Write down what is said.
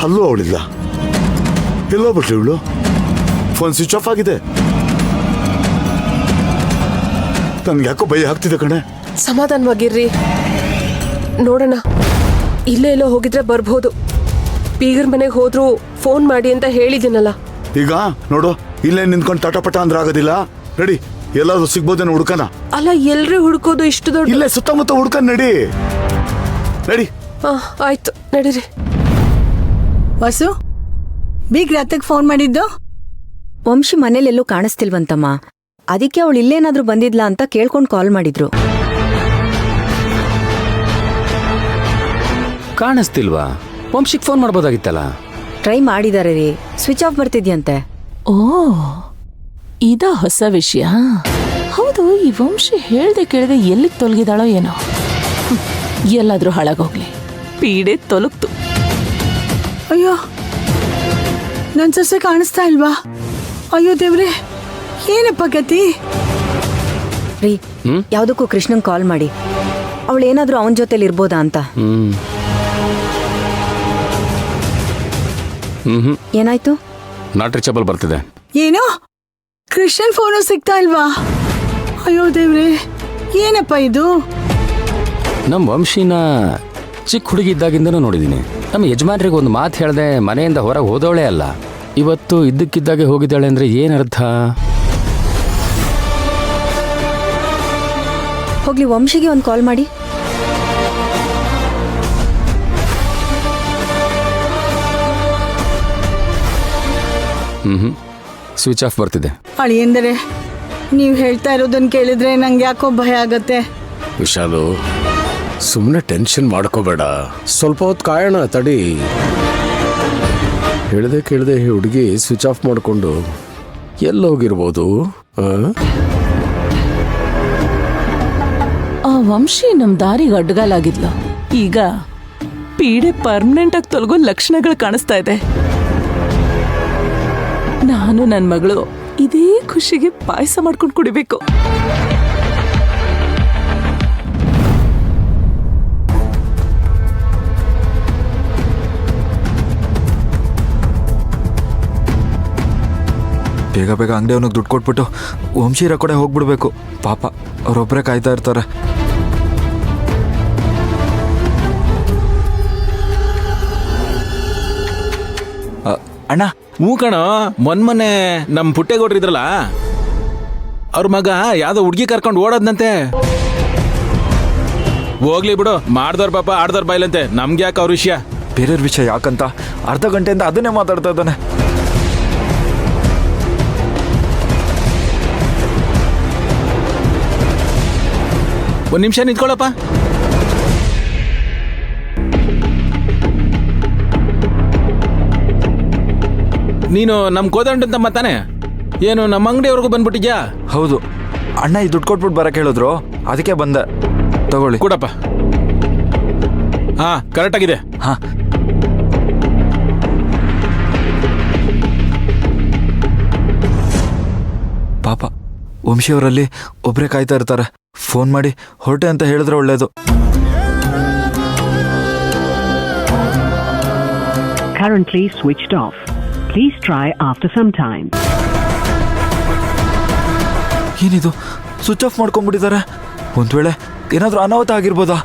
ಅಲ್ಲೂ ಅವಳಿಲ್ಲ. ಎಲ್ಲೋ ಬಿಟ್ರಿ ಇವಳು? ಫೋನ್ ಸ್ವಿಚ್ ಆಫ್ ಆಗಿದೆ. ನನ್ಗೆ ಯಾಕೋ ಭಯ ಆಗ್ತಿದೆ ಕಣೆ. ಸಮಾಧಾನವಾಗಿರ್ರಿ, ನೋಡೋಣ. ಇಲ್ಲೇ ಎಲ್ಲೋ ಹೋಗಿದ್ರೆ ಬರ್ಬೋದು. ಬೀಗರ್ ಮನೆಗೆ ಹೋದ್ರು ಫೋನ್ ಮಾಡಿ ಅಂತ ಹೇಳಿದ್ದೀನಲ್ಲ. ಈಗ ನೋಡು, ಇಲ್ಲೇ ನಿಂತ್ಕೊಂಡು ತಟಪಟ ಅಂದ್ರೆ ಆಗೋದಿಲ್ಲ. ನಡಿ, ಎಲ್ಲಾದ್ರೂ ಸಿಗ್ಬೋದೇನೋ ಹುಡ್ಕನ. ಅಲ್ಲ, ಎಲ್ರಿ ಹುಡ್ಕೋದು ಇಷ್ಟು ದೊಡ್ಡ? ಇಲ್ಲೇ ಸುತ್ತಮುತ್ತ ಹುಡ್ಕನ್ ನಡಿ. ನಡಿ. ಆಯ್ತು, ನಡೀರಿ. ವಸು, ಬೀಗ್ರ ಅತ್ತಕ್ಕೆ ಫೋನ್ ಮಾಡಿದ್ದು? ವಂಶಿ ಮನೇಲೆಲ್ಲೂ ಕಾಣಿಸ್ತಿಲ್ವಂತಮ್ಮ. ಅದಕ್ಕೆ ಅವಳು ಇಲ್ಲೇನಾದ್ರೂ ಬಂದಿದ್ಲಾ ಅಂತ ಕೇಳ್ಕೊಂಡು ಕಾಲ್ ಮಾಡಿದ್ರು. ಕಾಣಿಸ್ತಿಲ್ವಾ? ವಂಶಿಗೆ ಫೋನ್ ಮಾಡ್ಬೋದಾಗಿತ್ತಲ್ಲ. ಟ್ರೈ ಮಾಡಿದಾರೆ ರೀ, ಸ್ವಿಚ್ ಆಫ್ ಬರ್ತಿದ್ಯಂತೆ. ಓ, ಇದ ಹೊಸ ವಿಷಯ. ಹೌದು, ಈ ವಂಶಿ ಹೇಳ್ದೆ ಕೇಳದೆ ಎಲ್ಲಿಗೆ ತೊಲಗಿದಾಳೋ ಏನೋ. ಎಲ್ಲಾದ್ರೂ ಹಾಳಾಗೋಗ್ಲಿ, ಪೀಡೆ ತೊಲಗ್ತು. ಅಯ್ಯೋ, ನನ್ ಸೊಸೆ ಕಾಣಿಸ್ತಾ ಇಲ್ವಾ? ಅಯ್ಯೋ ದೇವ್ರೆ, ಏನಪ್ಪ ಗತಿ? ರೀ, ಯಾವ್ದಕ್ಕೂ ಕೃಷ್ಣಂಗ್ ಕಾಲ್ ಮಾಡಿ, ಅವಳೇನಾದ್ರೂ ಅವನ ಜೊತೆಲಿ ಇರ್ಬೋದಾ ಅಂತ. ಏನಾಯ್ತು? ನಾಟ್ ರೀಚಬಲ್ ಬರ್ತಿದೆ. ಏನೋ ಕೃಷ್ಣನ್ ಫೋನು ಸಿಗ್ತಾ ಇಲ್ವಾ? ಅಯ್ಯೋ ದೇವ್ರೆ, ಏನಪ್ಪ ಇದು? ನಮ್ಮ ವಂಶಿನ ಚಿಕ್ಕ ಹುಡುಗಿ ಇದ್ದಾಗಿಂದನೂ ನೋಡಿದ್ದೀನಿ. ನಮ್ಮ ಯಜಮಾನ್ರಿಗೆ ಒಂದು ಮಾತು ಹೇಳ್ದೆ ಮನೆಯಿಂದ ಹೊರಗೆ ಹೋದವಳೇ ಅಲ್ಲ. ಇವತ್ತು ಇದ್ದಕ್ಕಿದ್ದಾಗೆ ಹೋಗಿದ್ದಾಳೆ ಅಂದ್ರೆ ಏನರ್ಥ? ಹೋಗ್ಲಿ, ವಂಶಿಗೆ ಒಂದು ಕಾಲ್ ಮಾಡಿ. ಸ್ವಿಚ್ ಆಫ್ ಬರ್ತಿದೆ. ಅಳಿಯಂದರೆ, ನೀವು ಹೇಳ್ತಾ ಇರೋದನ್ನ ಕೇಳಿದ್ರೆ ನಂಗೆ ಯಾಕೋ ಭಯ ಆಗತ್ತೆ. ವಿಶಾಲು, ಸುಮ್ಮನೆ ಟೆನ್ಷನ್ ಮಾಡ್ಕೋಬೇಡ, ಸ್ವಲ್ಪ ಹೊತ್ತು ಕಾಯೋಣ, ತಡಿ. ಹೇಳ್ದೆ ಕೇಳ್ದೆ ಹುಡುಗಿ ಸ್ವಿಚ್ ಆಫ್ ಮಾಡಿಕೊಂಡು ಎಲ್ಲೋಗಿರ್ಬೋದು? ಆ ವಂಶಿ ನಮ್ ದಾರಿಗೆ ಅಡ್ಡಗಾಲಾಗಿದ್ಲು. ಈಗ ಪೀಡೆ ಪರ್ಮನೆಂಟ್ ಆಗಿ ತೊಲಗೋ ಲಕ್ಷಣಗಳು ಕಾಣಿಸ್ತಾ ಇದೆ. ನಾನು ನನ್ನ ಮಗಳು ಇದೇ ಖುಷಿಗೆ ಪಾಯಸ ಮಾಡ್ಕೊಂಡು ಕುಡಿಬೇಕು. ಬೇಗ ಬೇಗ ಅಂಗಡಿ ಅವನಿಗೆ ದುಡ್ಡು ಕೊಟ್ಬಿಟ್ಟು ವಂಶೀರ ಕಡೆ ಹೋಗ್ಬಿಡ್ಬೇಕು. ಪಾಪ ಅವರೊಬ್ಬರೇ ಕಾಯ್ತಾ ಇರ್ತಾರೆ. ಅಣ್ಣ. ಕಣ, ಮೊನ್ನೆ ನಮ್ ಪುಟ್ಟೇಗೌಡ್ರು ಇದ್ರಲ್ಲ, ಅವ್ರ ಮಗ ಯಾವ್ದೋ ಹುಡ್ಗಿ ಕರ್ಕೊಂಡು ಓಡೋದ್ನಂತೆ. ಹೋಗ್ಲಿ ಬಿಡು, ಮಾಡ್ದವ್ರ ಪಾಪ ಆಡ್ದವ್ರ ಬಾಯ್ಲಂತೆ, ನಮ್ಗೆ ಯಾಕೆ ಅವ್ರ ವಿಷಯ? ಬೇರೆಯವ್ರ ವಿಷಯ ಯಾಕಂತ ಅರ್ಧ ಗಂಟೆಯಿಂದ ಅದನ್ನೇ ಮಾತಾಡ್ತಾ ಇದ್ದಾನೆ. ಒಂದ್ ನಿಮಿಷ ನಿಂತ್ಕೊಳ್ಳಪ್ಪ. ನೀನು ನಮ್ ಕೋದಂಡಂತಮ್ಮ ತಾನೆ? ಏನು ನಮ್ಮ ಅಂಗಡಿಯವ್ರಿಗೂ ಬಂದ್ಬಿಟ್ಟಿದ್ಯಾ? ಹೌದು ಅಣ್ಣ, ಈ ದುಡ್ಡು ಕೊಟ್ಬಿಟ್ಟು ಬರಕ್ಕೆ ಹೇಳಿದ್ರು, ಅದಕ್ಕೆ ಬಂದೆ. ತಗೊಳ್ಳಿ. ಕೊಡಪ್ಪ. ಹಾ, ಕರೆಕ್ಟ್ ಆಗಿದೆ. ಹಾ, ಪಾಪ ವಂಶಿಯವರಲ್ಲಿ ಒಬ್ಬರೇ ಕಾಯ್ತಾ ಇರ್ತಾರೆ. ಫೋನ್ ಮಾಡಿ ಹೊರಟೆ ಅಂತ ಹೇಳಿದ್ರೆ ಒಳ್ಳೇದು. Currently switched off. Please try after some time. ಏನಿದು, ಸ್ವಿಚ್ ಆಫ್ ಮಾಡ್ಕೊಂಡ್ಬಿಟ್ಟಿದ್ದಾರೆ? ಒಂದ್ ವೇಳೆ ಏನಾದ್ರೂ ಅನಾಹುತ ಆಗಿರ್ಬೋದಾ?